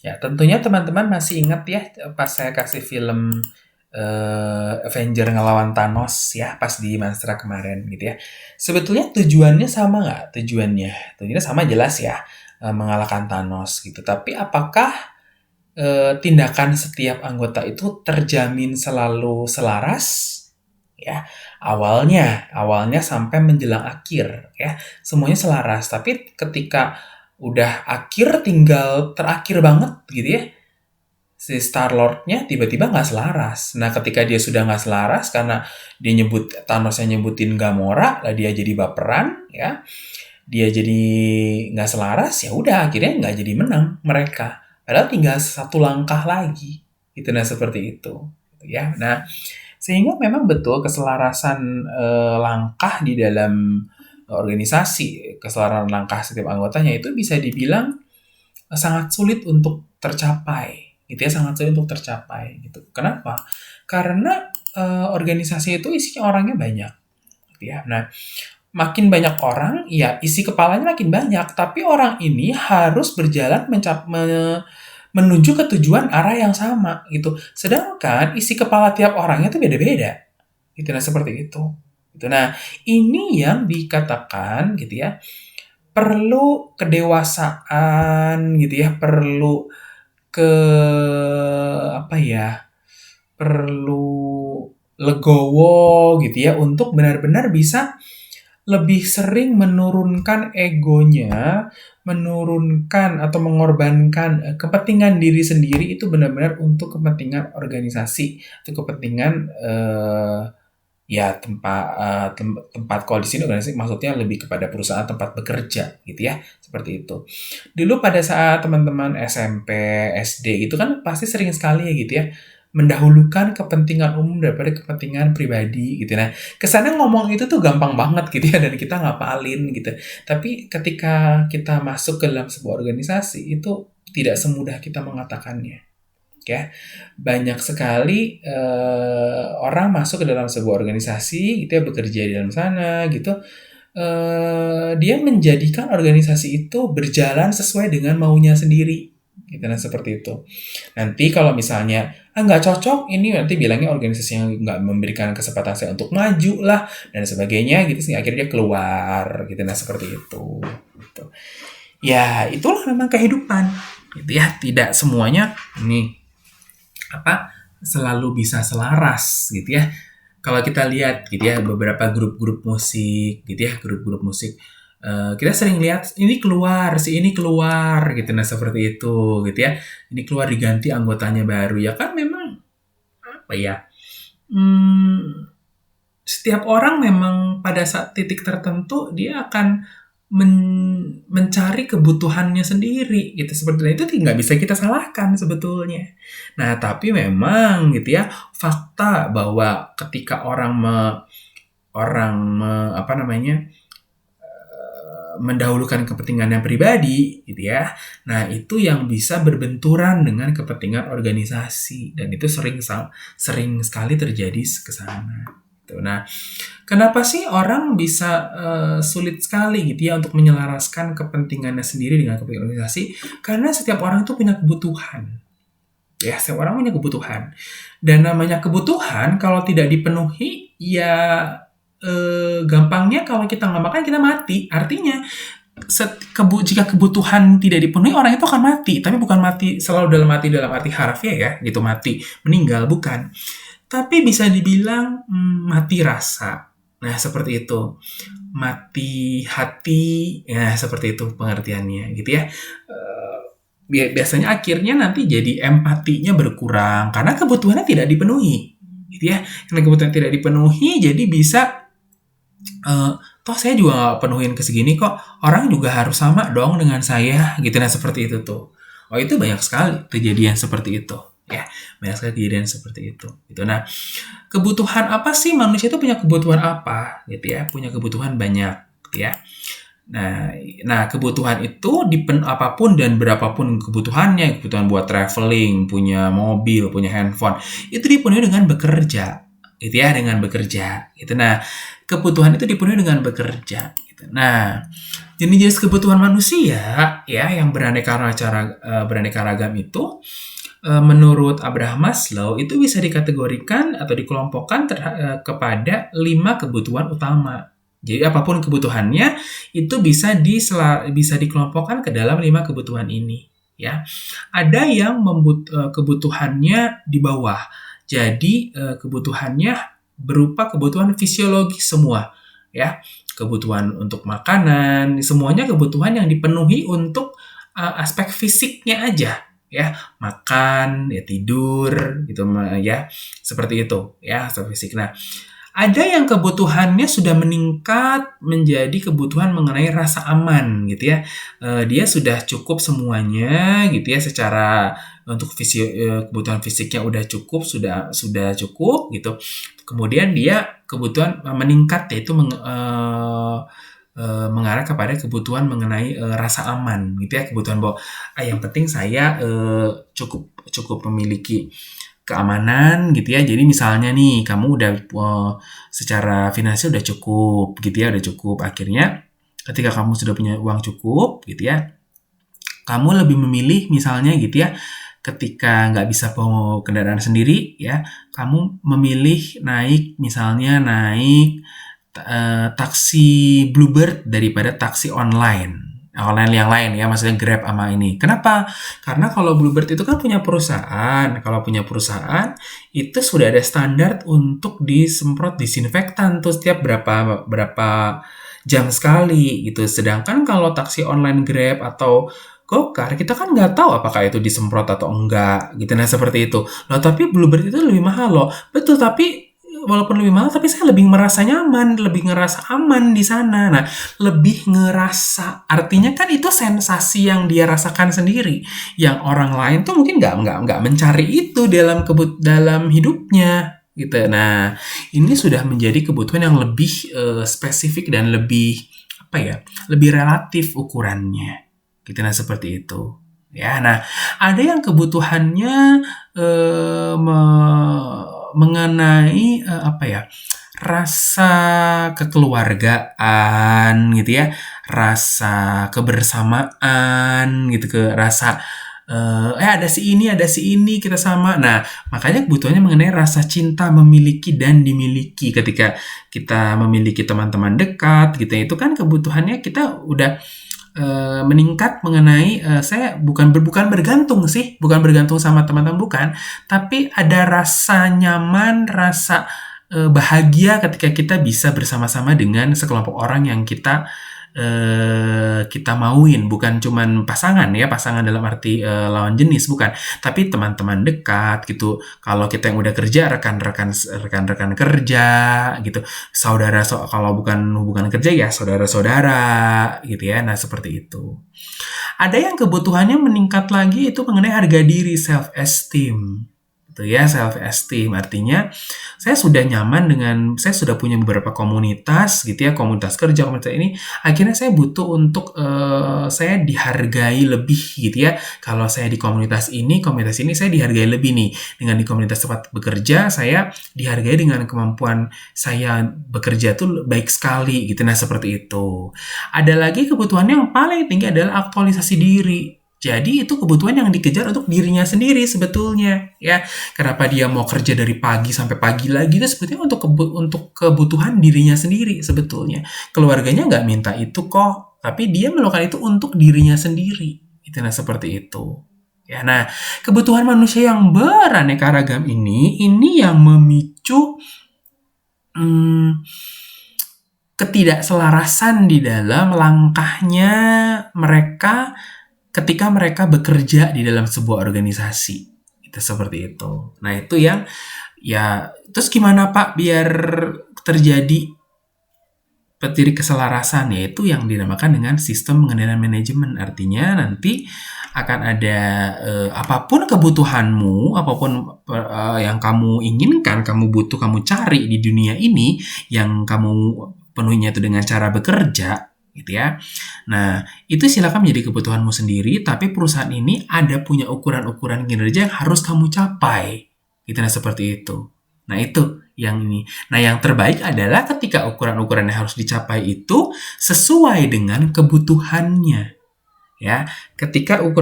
Ya, tentunya teman-teman masih ingat ya pas saya kasih film Avenger ngelawan Thanos ya pas di Manstra kemarin gitu ya. Sebetulnya tujuannya sama nggak? Tujuannya sama jelas ya, mengalahkan Thanos gitu. Tapi apakah tindakan setiap anggota itu terjamin selalu selaras? Ya, awalnya sampai menjelang akhir ya, semuanya selaras. Tapi ketika udah akhir tinggal terakhir banget gitu ya, si Star-Lord-nya tiba-tiba nggak selaras. Nah, ketika dia sudah nggak selaras karena dia Thanos-nya nyebutin Gamora, lah dia jadi baperan ya. Dia jadi nggak selaras, ya udah akhirnya nggak jadi menang mereka. Padahal tinggal satu langkah lagi. Itu nah seperti itu. Gitu ya. Nah, sehingga memang betul keselarasan langkah di dalam organisasi, keselarasan langkah setiap anggotanya itu bisa dibilang sangat sulit untuk tercapai, gitu ya, sangat sulit untuk tercapai, gitu. Kenapa? Karena organisasi itu isinya orangnya banyak, gitu ya. Nah, makin banyak orang, ya isi kepalanya makin banyak, tapi orang ini harus berjalan menuju ke tujuan arah yang sama, gitu. Sedangkan isi kepala tiap orangnya itu beda-beda, gitu. Nah, seperti itu. Gitu. Nah, ini yang dikatakan, gitu ya, perlu kedewasaan gitu ya, perlu ke apa ya, perlu legowo gitu ya untuk benar-benar bisa lebih sering menurunkan egonya, menurunkan atau mengorbankan kepentingan diri sendiri itu benar-benar untuk kepentingan organisasi, untuk kepentingan ya tempat kalau di sini organisasi maksudnya lebih kepada perusahaan tempat bekerja gitu ya, seperti itu. Dulu pada saat teman-teman SMP, SD itu kan pasti sering sekali ya gitu ya mendahulukan kepentingan umum daripada kepentingan pribadi gitu. Nah, kesana ngomong itu tuh gampang banget gitu ya dan kita ngapalin gitu. Tapi ketika kita masuk ke dalam sebuah organisasi itu tidak semudah kita mengatakannya. Ya, banyak sekali orang masuk ke dalam sebuah organisasi gitu ya, bekerja di dalam sana gitu, dia menjadikan organisasi itu berjalan sesuai dengan maunya sendiri gitu. Nah, seperti itu. Nanti kalau misalnya nggak cocok, ini nanti bilangnya organisasi yang nggak memberikan kesempatan saya untuk maju lah dan sebagainya gitu sih, akhirnya dia keluar gitu. Nah, seperti itu gitu. Ya itulah memang kehidupan gitu ya, tidak semuanya ini selalu bisa selaras gitu ya. Kalau kita lihat gitu ya beberapa grup-grup musik gitu ya, grup-grup musik kita sering lihat ini keluar, si ini keluar gitu. Nah, seperti itu gitu ya. Ini keluar diganti anggotanya baru. Ya kan memang apa ya? Setiap orang memang pada saat titik tertentu dia akan mencari kebutuhannya sendiri gitu, sebetulnya itu nggak bisa kita salahkan sebetulnya. Nah, tapi memang gitu ya, fakta bahwa ketika mendahulukan kepentingannya pribadi gitu ya, nah itu yang bisa berbenturan dengan kepentingan organisasi dan itu sering sekali terjadi ke sana. Nah, kenapa sih orang bisa sulit sekali gitu ya untuk menyelaraskan kepentingannya sendiri dengan kepentingan organisasi? Karena setiap orang itu punya kebutuhan. Ya, setiap orang punya kebutuhan. Dan namanya kebutuhan kalau tidak dipenuhi, ya gampangnya kalau kita nggak makan kita mati. Artinya jika kebutuhan tidak dipenuhi orang itu akan mati. Tapi bukan mati selalu dalam arti harfiah ya, gitu mati, meninggal bukan. Tapi bisa dibilang mati rasa. Nah, seperti itu. Mati hati, ya seperti itu pengertiannya gitu ya. Biasanya akhirnya nanti jadi empatinya berkurang karena kebutuhannya tidak dipenuhi. Gitu ya. Karena kebutuhan tidak dipenuhi jadi bisa toh saya juga nggak penuhin ke segini kok. Orang juga harus sama dong dengan saya gitu. Nah, seperti itu tuh. Oh, itu banyak sekali kejadian seperti itu. Ya, banyak sekali kejadian seperti itu. Gitu. Nah, kebutuhan apa sih manusia itu punya kebutuhan apa? Gitu ya, punya kebutuhan banyak. Gitu ya. Nah, kebutuhan itu apapun dan berapapun kebutuhannya, kebutuhan buat traveling, punya mobil, punya handphone, itu dipenuhi dengan bekerja. Gitu ya, dengan bekerja. Gitu. Nah, kebutuhan itu dipenuhi dengan bekerja. Gitu. Nah, Jenis-jenis kebutuhan manusia ya yang beraneka ragam itu menurut Abraham Maslow itu bisa dikategorikan atau dikelompokkan kepada 5 kebutuhan utama. Jadi apapun kebutuhannya itu bisa dikelompokkan ke dalam 5 kebutuhan ini ya. Ada yang kebutuhannya di bawah. Jadi kebutuhannya berupa kebutuhan fisiologis semua ya. Kebutuhan untuk makanan, semuanya kebutuhan yang dipenuhi untuk aspek fisiknya aja ya, makan, ya tidur gitu ya. Seperti itu ya, aspek fisik. Nah, ada yang kebutuhannya sudah meningkat menjadi kebutuhan mengenai rasa aman gitu ya. Dia sudah cukup semuanya gitu ya, secara untuk kebutuhan fisiknya udah cukup, sudah cukup gitu. Kemudian dia kebutuhan meningkat yaitu mengarah kepada kebutuhan mengenai rasa aman gitu ya, kebutuhan bahwa yang penting saya cukup memiliki keamanan gitu ya. Jadi misalnya nih kamu udah secara finansial udah cukup gitu ya, udah cukup. Akhirnya ketika kamu sudah punya uang cukup gitu ya, kamu lebih memilih misalnya gitu ya, ketika nggak bisa bawa kendaraan sendiri ya, kamu memilih naik taksi Bluebird daripada taksi online yang lain ya, maksudnya Grab sama ini. Kenapa? Karena kalau Bluebird itu kan punya perusahaan. Kalau punya perusahaan itu sudah ada standar untuk disemprot disinfektan tuh setiap berapa jam sekali gitu. Sedangkan kalau taksi online Grab atau Gokar, kita kan nggak tahu apakah itu disemprot atau enggak gitu. Nah, seperti itu. Loh, tapi Bluebird itu lebih mahal loh. Betul, tapi walaupun lebih mahal, tapi saya lebih merasa nyaman, lebih ngerasa aman di sana. Nah, lebih ngerasa, artinya kan itu sensasi yang dia rasakan sendiri. Yang orang lain tuh mungkin nggak mencari itu dalam hidupnya gitu. Nah, ini sudah menjadi kebutuhan yang lebih spesifik dan lebih apa ya, lebih relatif ukurannya. Gitu, nah seperti itu. Ya, nah ada yang kebutuhannya mengenai apa ya, rasa kekeluargaan gitu ya, rasa kebersamaan gitu, rasa ada si ini kita sama. Nah, makanya kebutuhannya mengenai rasa cinta, memiliki dan dimiliki. Ketika kita memiliki teman-teman dekat gitu, itu kan kebutuhannya kita udah meningkat mengenai saya bukan bergantung sama teman-teman, bukan, tapi ada rasa nyaman, rasa bahagia ketika kita bisa bersama-sama dengan sekelompok orang yang kita mauin, bukan cuman pasangan dalam arti lawan jenis, bukan, tapi teman-teman dekat gitu. Kalau kita yang udah kerja, rekan-rekan kerja gitu, kalau bukan hubungan kerja ya saudara-saudara gitu ya. Nah, seperti itu. Ada yang kebutuhannya meningkat lagi itu mengenai harga diri, self esteem. Gitu ya, self esteem artinya saya sudah nyaman saya sudah punya beberapa komunitas gitu ya, komunitas kerja, komunitas ini, akhirnya saya butuh untuk saya dihargai lebih gitu ya. Kalau saya di komunitas ini saya dihargai lebih nih. Dengan di komunitas tempat bekerja saya dihargai dengan kemampuan saya bekerja tuh baik sekali gitu. Nah, seperti itu. Ada lagi kebutuhan yang paling tinggi adalah aktualisasi diri. Jadi itu kebutuhan yang dikejar untuk dirinya sendiri sebetulnya ya. Kenapa dia mau kerja dari pagi sampai pagi lagi, itu sebetulnya untuk kebutuhan dirinya sendiri sebetulnya. Keluarganya nggak minta itu kok, tapi dia melakukan itu untuk dirinya sendiri. Itu, nah seperti itu. Ya, nah kebutuhan manusia yang beraneka ragam ini yang memicu ketidakselarasan di dalam langkahnya mereka ketika mereka bekerja di dalam sebuah organisasi. Itu seperti itu. Nah, itu yang ya, terus gimana Pak biar terjadi keselarasan, yaitu yang dinamakan dengan sistem pengendalian manajemen. Artinya nanti akan ada apapun kebutuhanmu, apapun yang kamu inginkan, kamu butuh, kamu cari di dunia ini, yang kamu penuhinya itu dengan cara bekerja gitu ya. Nah, itu silakan menjadi kebutuhanmu sendiri, tapi perusahaan ini ada punya ukuran-ukuran kinerja yang harus kamu capai. Gitu, nah seperti itu. Nah, itu yang ini. Nah, yang terbaik adalah ketika ukuran-ukuran yang harus dicapai itu sesuai dengan kebutuhannya. Ya, ketika ukuran